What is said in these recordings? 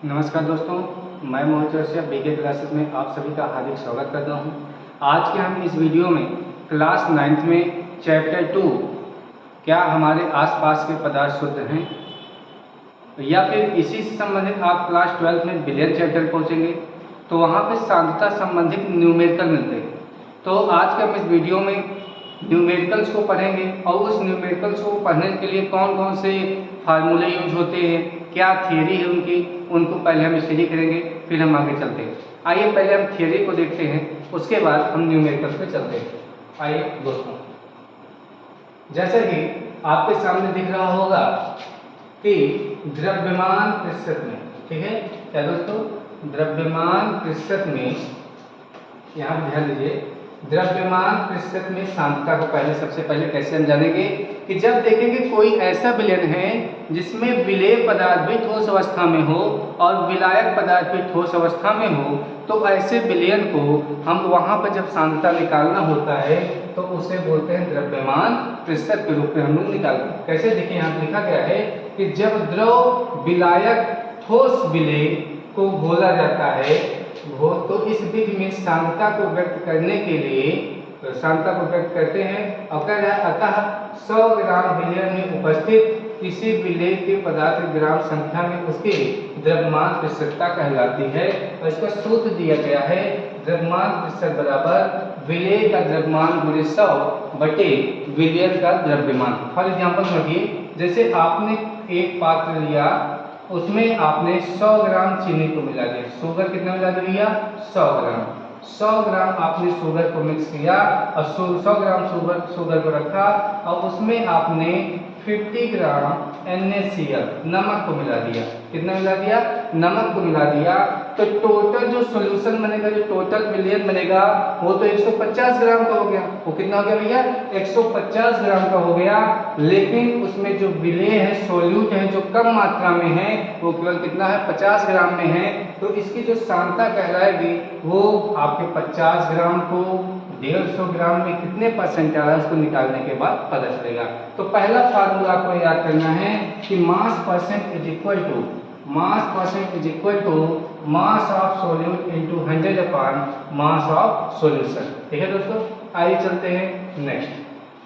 नमस्कार दोस्तों, मैं मोहित चौरसिया बीके क्लासेस में आप सभी का हार्दिक स्वागत करता हूं। आज के हम इस वीडियो में क्लास 9th में चैप्टर 2 क्या हमारे आसपास के पदार्थ शुद्ध हैं, या फिर इसी से संबंधित आप क्लास 12th में बिलियन चैप्टर पहुंचेंगे तो वहां पे सांद्रता संबंधित न्यूमेरिकल मिलते हैं। तो आज के हम इस वीडियो में न्यूमेरिकल्स को पढ़ेंगे और उस न्यूमेरिकल्स को पढ़ने के लिए कौन कौन से फार्मूले यूज होते हैं, क्या थियरी है उनकी, उनको पहले हम स्टडी करेंगे, फिर हम आगे चलते हैं। आइए पहले हम थियरी को देखते हैं, उसके बाद हम न्यूमेरिकल्स पे चलते हैं। आइए दोस्तों, जैसा कि आपके सामने दिख रहा होगा कि द्रव्यमान प्रतिशत में, ठीक है क्या दोस्तों, द्रव्यमान प्रतिशत में, यहाँ ध्यान दीजिए, द्रव्यमान प्रतिशत में सांद्रता को पहले सबसे पहले कैसे हम जानेंगे कि जब देखेंगे कोई ऐसा विलयन है जिसमें विलेय पदार्थ भी ठोस अवस्था में हो और विलायक पदार्थ भी ठोस अवस्था में हो, तो ऐसे विलयन को हम वहां पर जब सांद्रता निकालना होता है तो उसे बोलते हैं द्रव्यमान प्रतिशत के रूप में हम लोग निकालते हैं। कैसे देखिए, यहाँ लिखा गया है कि जब द्रव विलायक ठोस विलेय को घोला जाता है तो इस विधि में सांद्रता को व्यक्त करने के लिए सांद्रता को व्यक्त करते हैं और कह रहा है अतः 100 ग्राम विलयन में उपस्थित किसी विलेय के पदार्थ ग्राम संख्या में उसकी द्रव्यमान प्रतिशतता कहलाती है। और इसका सूत्र दिया गया है, द्रव्यमान प्रतिशत बराबर विलेय का द्रव्यमान गुणे 100 बटे विलयन का द्रव्यमान। फॉर एग्जाम्पल समझिए, जैसे आपने एक पात्र लिया, उसमें आपने 100 ग्राम चीनी को मिला दिया। शुगर कितना मिला दिया? 100 ग्राम। 100 ग्राम आपने शुगर को मिक्स किया और 100 ग्राम शुगर को रखा और उसमें आपने 50 ग्राम NaCl नमक को मिला दिया। कितना मिला दिया? नमक को मिला दिया। तो टोटल जो सॉल्यूशन बनेगा, जो टोटल विलयन बनेगा, वो तो 150 ग्राम का हो गया। वो कितना हो गया भैया? 150 ग्राम का हो गया। लेकिन उसमें जो विलेय है, सोल्यूट है, जो कम मात्रा में है, वो केवल कितना है? 50 ग्राम में है। तो इसकी जो सांद्रता कहलाएगी वो आपके 50 ग्राम को 150 ग्राम में कितने परसेंट आ रहा है उसको निकालने के बाद पता चलेगा। तो पहला फार्मूला आपको याद करना है कि mass percent is equal to mass of solute into 100 upon mass of solution. ठीक है दोस्तों, आइए चलते हैं नेक्स्ट।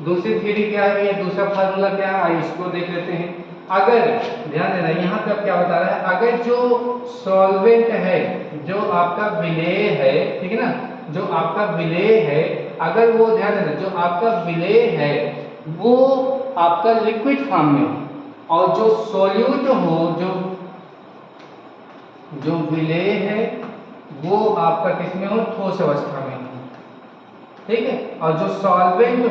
दूसरी थ्योरी क्या है, ये दूसरा फार्मूला क्या है, आइए इसको देख लेते हैं। अगर ध्यान देना, यहाँ पे अब क्या बता रहा है, अगर जो सॉल्वेंट है, जो आपका विलेय है, ठीक है ना, जो आपका विलेय है, अगर वो, ध्यान देना, जो आपका विलेय है वो आपका लिक्विड फॉर्म में हो और जो सॉल्यूट हो, जो विलेय है वो आपका किसमें हो? ठोस अवस्था में हो। ठीक है, और जो सॉल्वेंट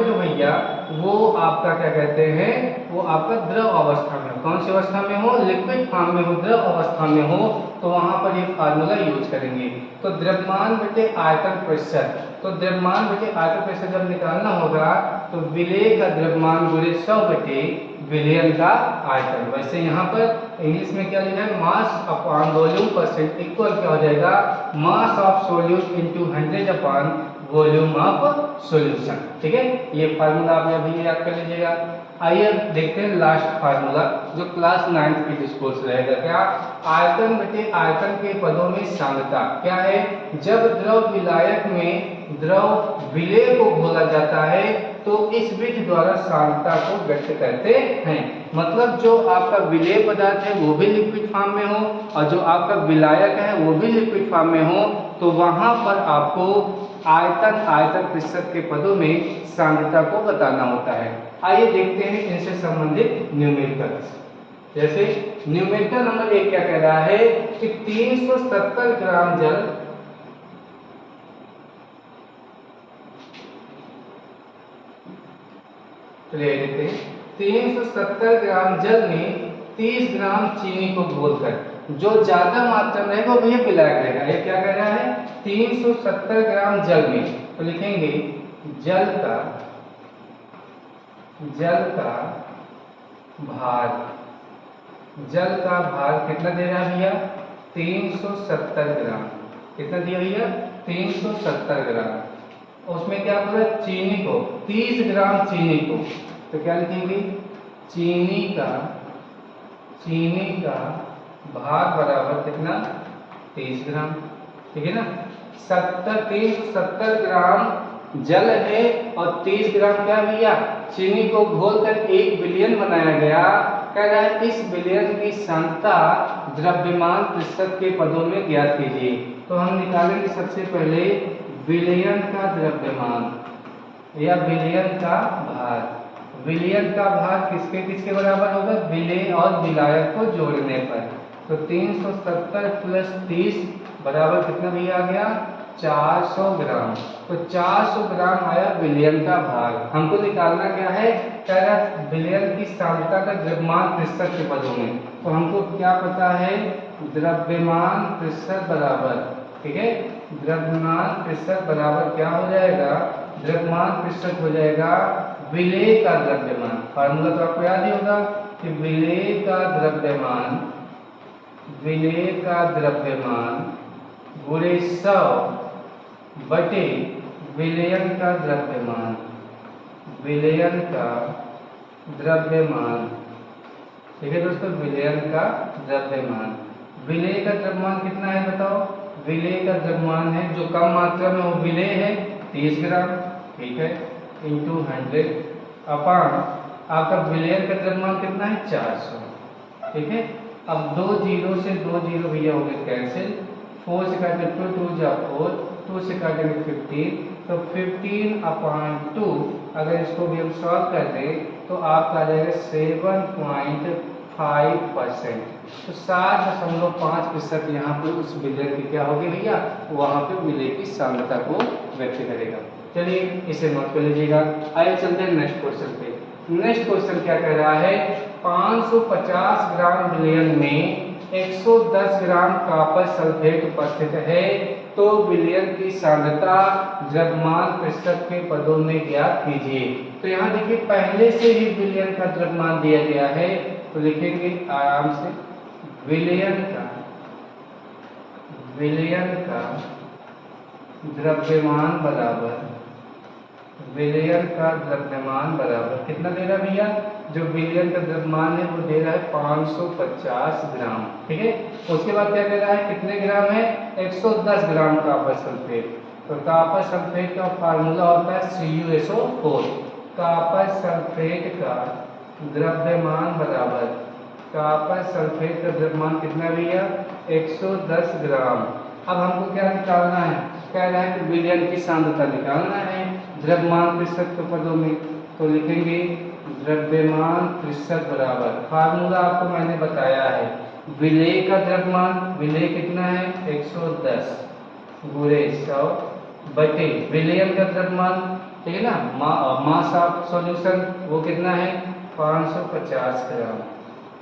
हो भैया, वो आपका क्या कहते हैं, वो आपका द्रव अवस्था में हो। कौन सी अवस्था में हो? लिक्विड फॉर्म में हो, द्रव अवस्था में हो, तो वहां पर ये फार्मूला यूज करेंगे। तो द्रव्यमान बटे आयतन प्रतिशत, तो द्रव्यमान बटे आयतन प्रतिशत जब निकालना होगा तो विलेय का द्रव्यमान गुणे 100 बटे विलयन का आयतन। वैसे यहाँ पर इंग्लिश में क्या लिखा है? Mass upon volume percent equal क्या हो जाएगा? मास of solute into 100 upon volume of solution. ठीक है, ये फार्मूला आप अभी याद कर लीजिएगा। आइए देखते हैं लास्ट फार्मूला जो क्लास 9th की डिस्कोर्स रहेगा। क्या? आयतन बटे आयतन के पदों में सांद्रता क्या है? जब द्रव विलायक में द्रव विलेय को घोला जाता है तो इस विधि द्वारा सांद्रता को व्यक्त करते हैं। मतलब जो आपका विलेय पदार्थ है वो भी लिक्विड फॉर्म में हो और जो आपका विलायक है वो भी लिक्विड फॉर्म में हो, तो वहां पर आपको आयतन प्रतिशत के पदों में सांद्रता को बताना होता है। आइए देखते हैं इनसे संबंधित न्यूमेरिकल्स। जैसे न्यूमेरिकल नंबर 1 क्या कह रहा है कि 370 ग्राम जल ले लेते हैं। 370 ग्राम जल में 30 ग्राम चीनी को घोलकर, जो ज्यादा मात्रा में रहेगा वो भैया विलायक रहेगा। ये क्या कह रहा है? 370 ग्राम जल में, तो लिखेंगे जल का भार कितना दे रहा है भैया? 370 ग्राम। कितना दिया भैया? 370 ग्राम। उसमें क्या पूरा चीनी को, 30 ग्राम चीनी को, तो क्या लिखेंगे? चीनी का भाग बराबर कितना 30 ग्राम, ठीक है ना। 370 ग्राम जल है और 30 ग्राम क्या भैया चीनी को घोलकर 1 विलयन बनाया गया। कह रहा है इस विलयन की सांद्रता द्रव्यमान प्रतिशत के पदों में ज्ञात कीजिए। तो हम निकालेंगे सबसे पहले विलयन का द्रव्यमान या विलयन का भार। विलयन का भार किसके किसके बराबर होगा, विलेय और विलायक को जोड़ने पर। तो 370 प्लस 30 बराबर कितना भैया आ गया 400 ग्राम। तो 400 ग्राम आया विलयन का भार। हमको निकालना क्या है, कह रहा है विलयन की सांद्रता का द्रव्यमान प्रतिशत के पदों में। तो हमको क्या पता है, द्रव्यमान प्रतिशत बराबर, ठीक है, द्रव्यमान प्रतिशत बराबर क्या हो जाएगा, द्रव्यमान प्रतिशत हो जाएगा विलेय का द्रव्यमान। फार्मूला तो आपको याद ही होगा कि विलेय का द्रव्यमान, विलेय का द्रव्यमान गुणे 100 बटे विलयन का द्रव्यमान, विलयन का द्रव्यमान, ठीक है दोस्तों, विलयन का द्रव्यमान। विलेय का द्रव्यमान कितना है बताओ, विलेय का द्रव्यमान है जो कम मात्रा में वो विलेय है 30 ग्राम, ठीक है, इंटू 100 अपान आपका विलयन का द्रव्यमान कितना है 400, ठीक है। अब 2 जीरो से 2 जीरो भैया हो गए कैंसिल, 4 से काटेंगे 2 2 जा 4, 2 से काटेंगे 15, तो 15 अपान 2 अगर इसको भी हम सॉल्व कर दें तो आपका आ जाएगा 7.5%। तो 7.5% यहाँ पर उस विलयन की क्या होगी भैया, वहाँ पे विलय की सांद्रता को व्यक्त करेगा। चलिए इसे नोट कर लीजिएगा। आइए चलते हैं नेक्स्ट क्वेश्चन पे। नेक्स्ट क्वेश्चन क्या कह रहा है, 550 ग्राम विलयन में 110 ग्राम कॉपर सल्फेट उपस्थित है, तो विलयन की सांद्रता द्रव्यमान प्रतिशत के पदों में ज्ञात कीजिए। तो यहाँ देखिए पहले से ही विलयन का द्रव्यमान दिया गया है, तो लिखेंगे आराम से विलयन का द्रव्यमान बराबर, विलयन का द्रव्यमान बराबर कितना दे रहा है भैया, जो विलयन का द्रव्यमान है वो दे रहा है 550 ग्राम, ठीक है। उसके बाद क्या दे रहा है, कितने ग्राम है, 110 ग्राम कॉपर सल्फेट। तो कॉपर सल्फेट का फार्मूला होता है CuSO4। कॉपर सल्फेट का द्रव्यमान बराबर, कॉपर सल्फेट का द्रव्यमान कितना भैया 110 ग्राम। अब हमको क्या निकालना है, कह रहा है कि विलयन की सांद्रता निकालना है द्रव्यमान प्रतिशत के पदों में। तो लिखेंगे द्रव्यमान प्रतिशत बराबर, फार्मूला आपको मैंने बताया है, विलेय का द्रव्यमान, विलेय कितना है 110 गुणे 100 बटे विलयन का द्रव्यमान, ठीक है ना, मास ऑफ सॉल्यूशन वो कितना है 550 ग्राम,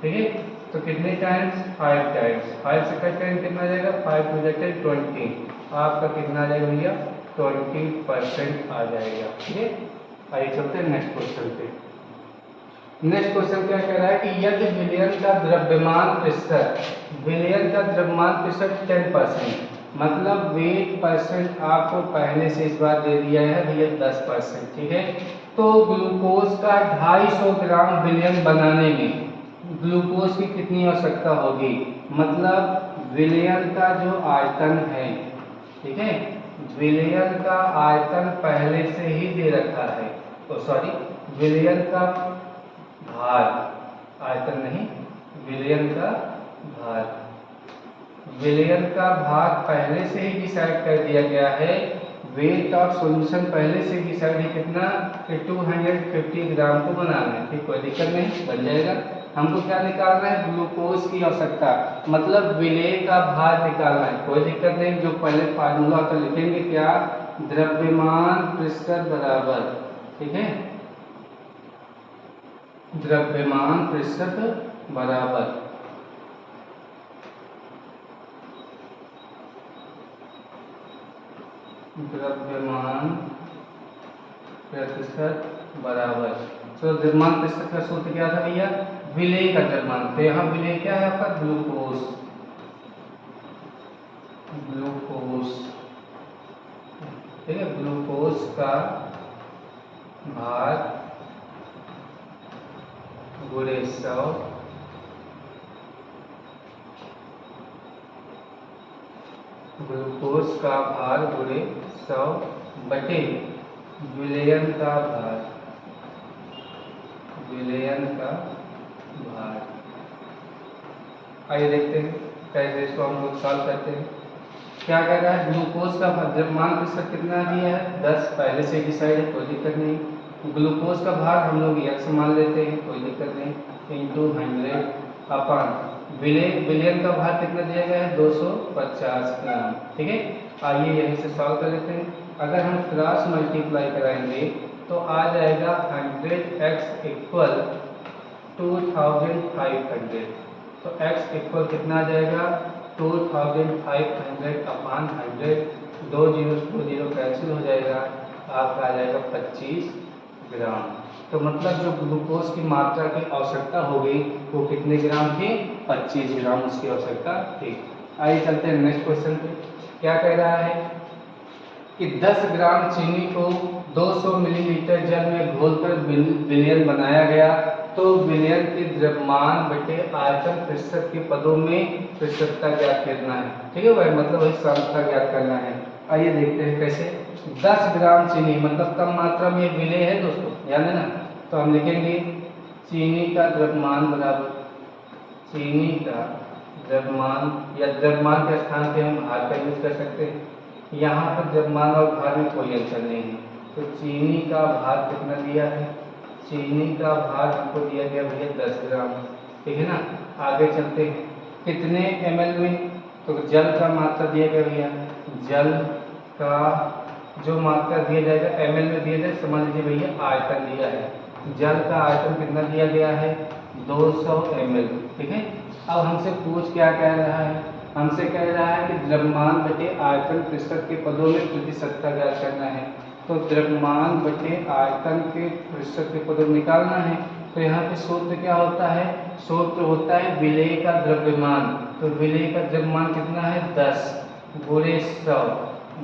ठीक है। तो कितने टाइम्स 5 टाइम्स, 5 से कट करेंगे कितना जाएगा 5 टू 20, आपका कितना आ जाएगा भैया 20% आ जाएगा, ठीक है। आइए चलते हैं नेक्स्ट क्वेश्चन पे। नेक्स्ट क्वेश्चन क्या कह रहा है कि यदि विलयन का द्रव्यमान प्रतिशत, विलयन का द्रव्यमान प्रतिशत 10%, मतलब वेट परसेंट आपको पहले से इस बार दे दिया है भैया 10%, ठीक है। तो ग्लूकोज का 250 ग्राम विलयन बनाने में ग्लूकोज की कितनी आवश्यकता होगी, मतलब विलयन का जो आयतन है, ठीक है, विलयन का आयतन पहले से ही दे रखा है, तो सॉरी विलयन का भार, आयतन नहीं, विलयन का भार, विलयन का भार पहले से ही डिसाइड कर दिया गया है। वेट ऑफ सॉल्यूशन पहले से डिसाइड है कितना कि 250 ग्राम को बनाना है, ठीक, कोई दिक्कत नहीं, बन जाएगा। हमको क्या निकालना है, ग्लूकोज की आवश्यकता, मतलब विलेय का भार निकालना है, कोई दिक्कत नहीं। जो पहले फार्मूला तो लिखेंगे क्या, द्रव्यमान प्रतिशत बराबर, ठीक है, द्रव्यमान प्रतिशत बराबर द्रव्यमान प्रतिशत बराबर, तो द्रव्यमान प्रतिशत का सूत्र क्या था भैया, विलेय का द्रव्यमान। तो यहाँ विलेय क्या है आपका ग्लूकोज, ग्लूकोज, ठीक है, ग्लूकोज का भार गुणे 100 ग्लूकोज का भार गुणे 100 बटे विलयन का भार, विलयन का भार। आइए देखते हैं कैसे इसको हम लोग सॉल्व करते हैं। क्या कह रहा है, ग्लूकोज का भार, द्रव्यमान प्रतिशत कितना दिया है 10, पहले से डिसाइड है, कोई दिक्कत नहीं। ग्लूकोज का भार हम लोग x मान लेते हैं, कोई दिक्कत नहीं, इंटू 100 अपान विलयन का भार कितना दिया गया है 250 ग्राम। ठीक है, आइए यहीं से सॉल्व कर लेते हैं। अगर हम क्रॉस मल्टीप्लाई कराएंगे तो आ जाएगा 100x इक्वल 2500। तो x इक्वल कितना आ जाएगा 2500 अपान 100, 2 0 कैंसिल हो जाएगा, आपका आ जाएगा 25 ग्राम। तो मतलब जो ग्लूकोज की मात्रा की आवश्यकता हो गई वो कितने ग्राम थी, 25 ग्राम उसकी आवश्यकता थी। आइए चलते हैं नेक्स्ट क्वेश्चन पे। क्या कह रहा है कि 10 ग्राम चीनी को 200 मिलीलीटर जल में घोलकर विलयन बनाया गया, तो विलयन के द्रव्यमान बटे आयतन प्रतिशत के पदों में प्रतिशतता ज्ञात करना है। ठीक है भाई, मतलब वही सांद्रता ज्ञात करना है। आइए देखते हैं कैसे। 10 ग्राम चीनी मतलब कम मात्रा में विलय है दोस्तों, याद है ना। तो हम लिखेंगे चीनी का द्रव्यमान बराबर चीनी का द्रव्यमान, या द्रव्यमान के स्थान पे हम भार का यूज कर सकते हैं। यहाँ पर द्रव्यमान और भार में कोई अंतर नहीं है। तो चीनी का भार कितना दिया है, चीनी का भार हमको दिया गया भैया 10 ग्राम। ठीक है ना, आगे चलते हैं। कितने ml में, तो जल का मात्रा दिया गया भैया, जल का जो मात्रा दिया जाएगा ml में दिया जाए, समझ लीजिए भैया आयतन दिया है। जल का आयतन कितना दिया गया है 200 ml। ठीक है, अब हमसे पूछ क्या कह रहा है, हमसे कह रहा है कि द्रव्यमान बटे आयतन प्रतिशत के पदों में प्रतिशतता ज्ञात करना है। तो द्रव्यमान बटे आयतन के प्रतिशत के पदों में निकालना है। तो यहाँ पे सूत्र क्या होता है, सूत्र होता है विलेय का द्रव्यमान। तो विलेय का द्रव्यमान कितना है 10 गुणे 100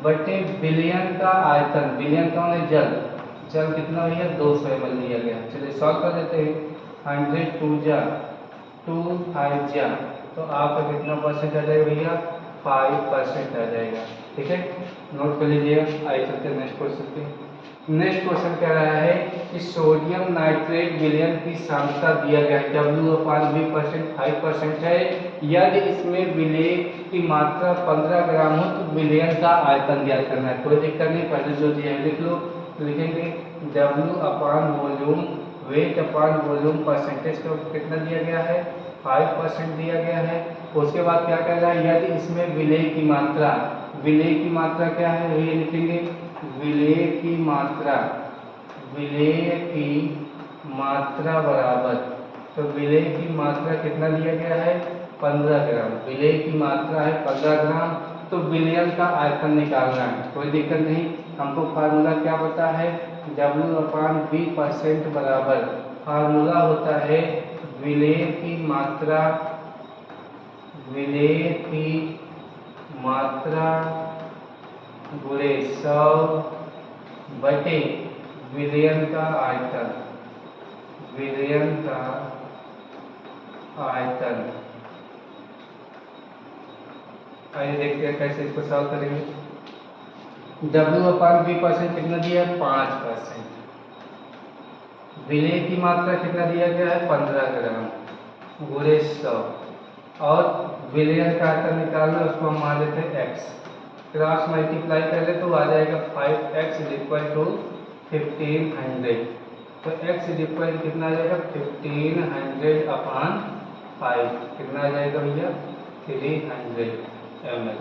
बटे विलयन का आयतन, विलयन कौन है जल, जल कितना भैया 200 ml दिया गया। चलिए सॉल्व कर देते हैं। 100 2 जा 2 5 जा, तो आपका कितना परसेंट आ जाएगा भैया 5% आ जाएगा। ठीक है, नोट कर लीजिएगा। आइए चलते हैं नेक्स्ट क्वेश्चन पे। नेक्स्ट क्वेश्चन कह रहा है कि सोडियम नाइट्रेट विलयन की सांद्रता दिया गया है W/V% 5% है। यदि इसमें विलेय की मात्रा 15 ग्राम हो तो विलयन का आयतन ज्ञात करना है। कोई दिक्कत नहीं, पहले जो दिया है लिख लो। लिखेंगे W/वॉल्यूम, वेट अपान वॉल्यूम, परसेंटेज का कितना दिया गया है 5% दिया गया है। उसके बाद क्या कह रहा है, यदि इसमें विलेय की मात्रा, विलेय की मात्रा क्या है ये लिखेंगे, विलेय की मात्रा, विलेय की मात्रा बराबर, तो विलेय की मात्रा कितना दिया गया है 15 ग्राम, विलेय की मात्रा है 15 ग्राम। तो विलयन का आयतन निकालना है, कोई दिक्कत नहीं। हमको फार्मूला क्या पता है, W/V% बराबर फार्मूला होता है विलेय की मात्रा, विलेय की मात्रा गुणे 100 बटे विलयन का आयतन, विलयन का आयतन। आइए देखते हैं कैसे इसको सॉल्व करेंगे। W/V% कितना दिया है 5%, विलेय की मात्रा कितना दिया गया है 15 ग्राम गुणे 100, और विलयन का आयतन निकालना उसको हम मान लेते हैं x। क्रॉस मल्टीप्लाई कर ले तो आ जाएगा 5x = 1500। तो x इक्वल कितना आ जाएगा 1500 अपान 5, कितना आ जाएगा भैया 300 ml।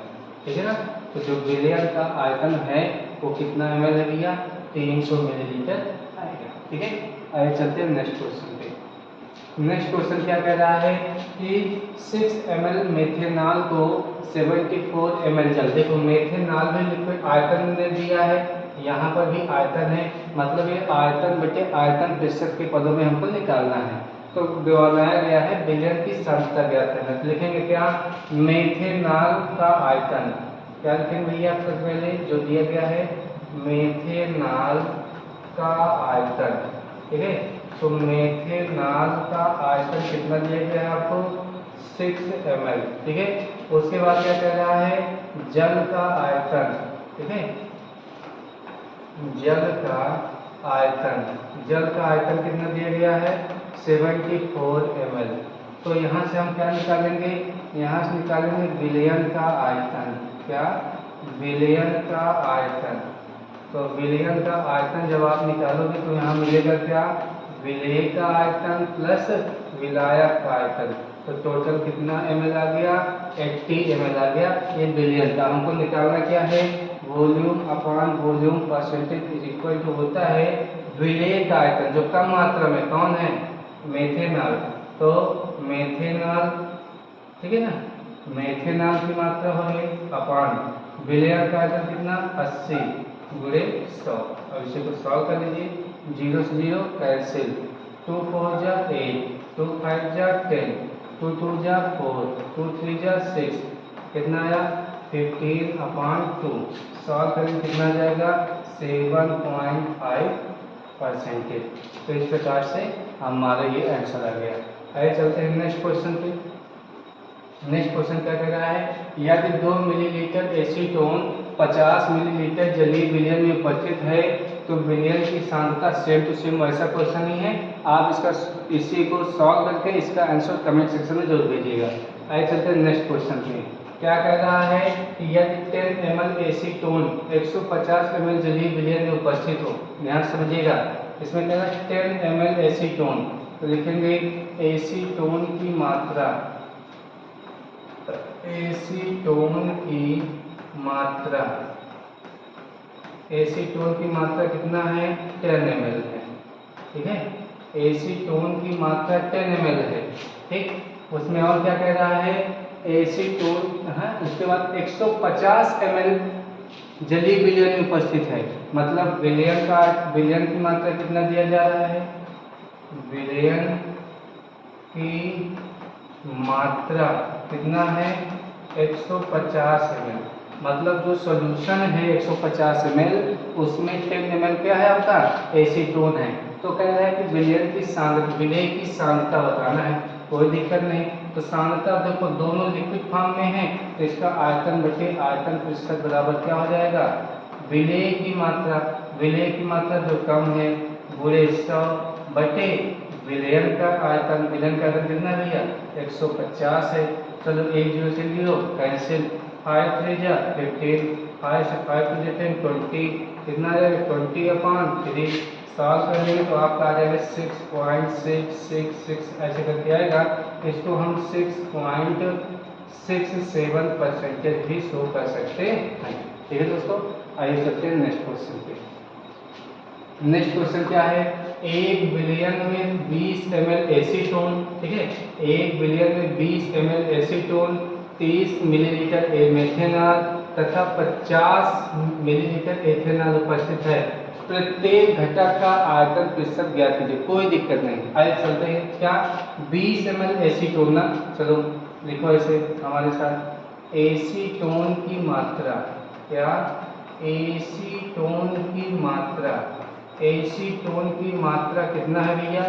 ठीक है ना, तो जो विलयन का आयतन है वो कितना ml है भैया 300 मिलीलीटर आएगा। ठीक है, आइए चलते हैं नेक्स्ट क्वेश्चन पे। नेक्स्ट क्वेश्चन क्या कह रहा है कि 6 ml मेथेनॉल को 74 ml जल, देखो मेथेनॉल में लिक्विड आयतन ने दिया है, यहाँ पर भी आयतन है, मतलब ये आयतन बटे आयतन प्रतिशत के पदों में हमको निकालना है। तो बनाया गया है विलयन की सांद्रता ज्ञात करना। तो लिखेंगे क्या, मेथेनॉल का आयतन, क्या लिखेंगे भैया सबसे पहले जो दिया गया है मेथेनॉल का आयतन। ठीक है, तो मेथेनॉल का आयतन कितना दिया गया है आपको ml, ठीक है। उसके बाद क्या कह रहा है, जल का आयतन, ठीक है, जल का आयतन कितना दिया गया है, 74 ml। तो यहाँ से हम क्या निकालेंगे, यहाँ से निकालेंगे विलयन का आयतन। क्या, विलयन का आयतन। तो विलयन का आयतन जब आप निकालोगे तो यहाँ मिलेगा क्या, विलेय का आयतन प्लस विलायक का आयतन। तो टोटल कितना ml आ गया, 80 ml आ गया। ये विलयन का हमको निकालना क्या है, volume upon volume percentage is equal to होता है विलेय का आयतन, जो कम मात्रा में कौन है, मेथेनॉल। तो मेथेनॉल, ठीक है ना, मेथेनॉल की मात्रा हो गई अपॉन विलेय का आयतन कितना, 80 गुणे 100। अब इसे को सॉल्व कर लीजिए, 0 से 0 कैंसिल, 2 4 जा 8, 2 5 जा 10, 2 2 जा 4, 2 3 जा 6, कितना आया 15/2। सॉल्व करेंगे कितना जाएगा, 7.5%। तो इस प्रकार से हमारा ये आंसर आ गया। आइए चलते हैं नेक्स्ट क्वेश्चन पे। नेक्स्ट क्वेश्चन क्या कह रहा है, यदि 2 मिलीलीटर एसीटोन 50 मिलीलीटर जलीय विलयन में उपस्थित है तो विलयन की सांद्रता सेम टू सेम। वैसा क्वेश्चन ही है, आप इसी को सॉल्व करके इसका आंसर कमेंट सेक्शन में जरूर भेजिएगा। आइए चलते हैं नेक्स्ट क्वेश्चन पे। क्या कह रहा है कि यदि 10 ml एसीटोन 150 ml जलीय विलयन में उपस्थित हो, ध्यान समझिएगा, इसमें कह रहा है 10 ml एसीटोन, तो लिखेंगे एसीटोन की मात्रा, एसीटोन की मात्रा, एसीटोन की मात्रा कितना है, 10 ml है, ठीक है। एसीटोन की मात्रा 10 ml है, ठीक। उसमें और क्या कह रहा है, एसीटोन, हाँ, उसके बाद 150 ml जलीय विलयन में उपस्थित है, मतलब विलयन की मात्रा कितना दिया जा रहा है, विलयन की मात्रा कितना है, 150 ml। मतलब जो सॉल्यूशन है 150 ml, उसमें 10 ml क्या है आपका, एसीटोन है। तो कह रहा है कि विलय की सांद्रता बताना है, कोई दिक्कत नहीं। तो सांद्रता देखो दोनों लिक्विड फॉर्म में है, तो इसका आयतन बटे आयतन प्रतिशत बराबर क्या हो जाएगा, विलय की मात्रा जो कम है गुणे 100 बटे विलयन का आयतन कितना भैया, 150 है। चलो 1 0 से 0 कैंसिल, 5 3 जा 15, 5 से 5 to 10 20, कितना आ जाएगा 20/3। सॉल्व करेंगे तो आपका आ जाएगा 6.666, ऐसे करके आएगा। इसको हम 6.67% भी शो कर सकते हैं, ठीक है दोस्तों। आइए चलते हैं नेक्स्ट क्वेश्चन पे। नेक्स्ट क्वेश्चन क्या है, एक विलयन में 20 ml एसीटोन, ठीक है, एक विलयन में 20 ml एसीटोन, 30 मिलीलीटर मेथेनॉल तथा 50 मिलीलीटर एथेनॉल उपस्थित है। प्रत्येक घटक का आयतन प्रतिशत ज्ञात कीजिए। कोई दिक्कत नहीं, आइए चलते हैं। क्या 20 ml एसीटोन ना, चलो लिखो ऐसे हमारे साथ, एसीटोन की मात्रा, क्या, एसीटोन की मात्रा, एसीटोन की मात्रा कितना है भैया,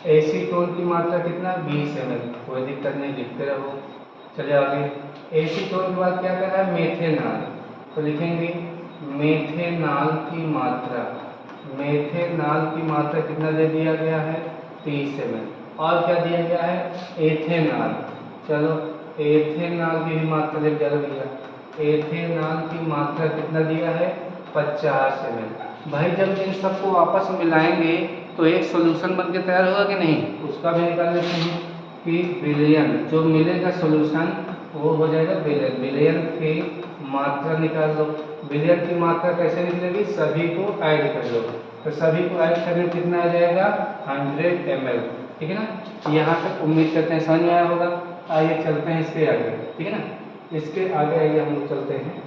एसीटोन की मात्रा कितना, 20 ml। कोई दिक्कत नहीं, लिखते रहो। चलिए आगे, एसीटोन के बाद क्या कर रहा है, मेथेनॉल, तो लिखेंगे मेथेनॉल की मात्रा, मेथेनॉल की मात्रा कितना दे दिया गया है, 30 ml। और क्या दिया गया है, एथेनॉल, चलो एथेनॉल की भी मात्रा दे दिया भैया, एथेनॉल की मात्रा कितना दिया है, 50 ml। भाई जब इन सबको आपस में मिलाएंगे तो एक सॉल्यूशन बनके तैयार होगा कि नहीं, उसका भी निकाल लेते हैं कि विलयन जो मिलेगा सॉल्यूशन वो हो जाएगा विलयन। विलयन की मात्रा निकाल लो, विलयन की मात्रा कैसे निकलेगी, सभी को ऐड कर लो, तो सभी को ऐड करने में कितना आ जाएगा, 100 ml, ठीक है ना। यहाँ तक उम्मीद करते हैं समझ में आया होगा। आइए चलते हैं इसके आगे, ठीक है ना, इसके आगे आइए हम लोग चलते हैं।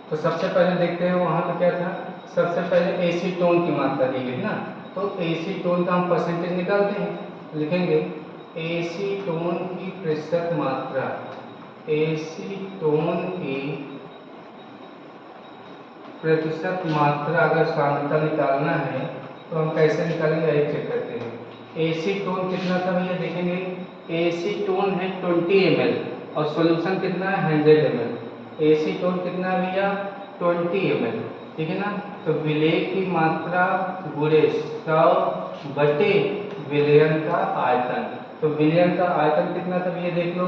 तो सबसे पहले देखते हैं वहाँ पे क्या था, सबसे पहले एसीटोन की मात्रा दी गई ना, तो एसीटोन का हम परसेंटेज निकालते हैं, लिखेंगे एसीटोन की प्रतिशत मात्रा, एसीटोन की प्रतिशत मात्रा अगर सांद्रता निकालना है तो हम कैसे निकालेंगे, एक चेक करते हैं। एसीटोन कितना था भैया, देखेंगे एसीटोन है 20 ml और सॉल्यूशन कितना है 100 ml। एसीटोन कितना है भैया 20 ml, ठीक है ना। तो विलेय की मात्रा गुणे 100 बटे विलयन का आयतन। तो विलयन का आयतन कितना था भैया, देख लो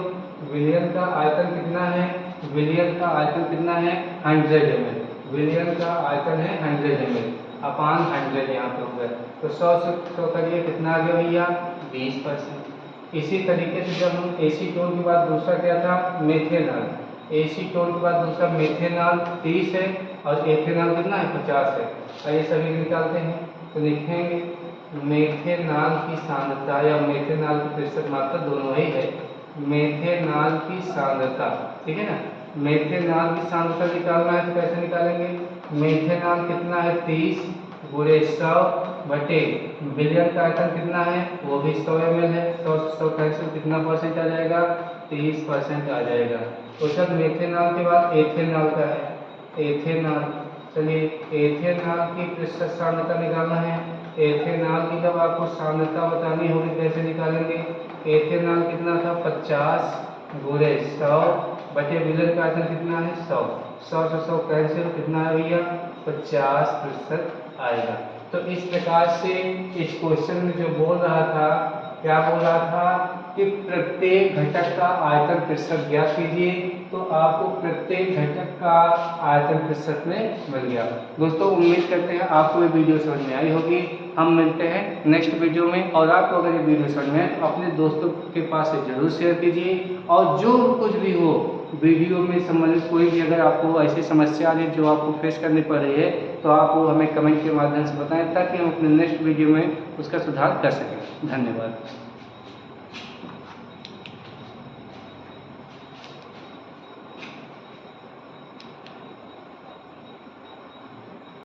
विलयन का आयतन कितना है, विलयन का आयतन कितना है 100 ml। विलयन का आयतन है 100 ml अपान 100 यहाँ पे हो गया। तो 100 से 100 करिए कितना आ गया भैया 20%। इसी तरीके से जब हम एसीटोन के बाद दूसरा क्या था मेथेनॉल, एसीटोन के बाद दूसरा मेथेनॉल 30 है और एथेनॉल कितना है 50 है। आइए सभी निकालते हैं। तो लिखेंगे मेथेनॉल की सांद्रता या मेथेनॉल की प्रतिशत मात्रा दोनों ही है। मेथेनॉल की सांद्रता, ठीक है ना, मेथेनॉल की सांद्रता निकालना है तो कैसे निकालेंगे, मेथेनॉल कितना है 30 गुणे 100 बटे विलयन का आयतन कितना है वो भी 100 ml है। 100 से 100 कैंसिल, कितना परसेंट आ जाएगा 30% आ जाएगा। तो सर मेथेनॉल के बाद एथेनॉल का है, एथेनॉल, चलिए एथेनॉल की प्रतिशत सांद्रता निकालना है। एथेनॉल की जब आपको सांद्रता बतानी होगी कैसे निकालेंगे, एथेनॉल कितना था 50 गुणे 100 बटे विलयन का आयतन कितना है 100, 100 से 100 कैंसिल, कितना है भैया 50% आएगा। तो इस प्रकार से इस क्वेश्चन में जो बोल रहा था, क्या बोल रहा था कि प्रत्येक घटक का आयतन प्रतिशत ज्ञात कीजिए, तो आपको प्रत्येक घटक का आयतन प्रतिशत में मिल गया। दोस्तों उम्मीद करते हैं आपको ये वीडियो समझ में आई होगी। हम मिलते हैं नेक्स्ट वीडियो में, और आपको अगर ये वीडियो समझ में आए तो अपने दोस्तों के पास से जरूर शेयर कीजिए। और जो कुछ भी हो वीडियो में संबंधित कोई भी अगर आपको ऐसी समस्या आ रही है जो आपको फेस करनी पड़ रही है तो आप वो हमें कमेंट के माध्यम से बताएं ताकि हम अपने नेक्स्ट वीडियो में उसका सुधार कर सकें। धन्यवाद।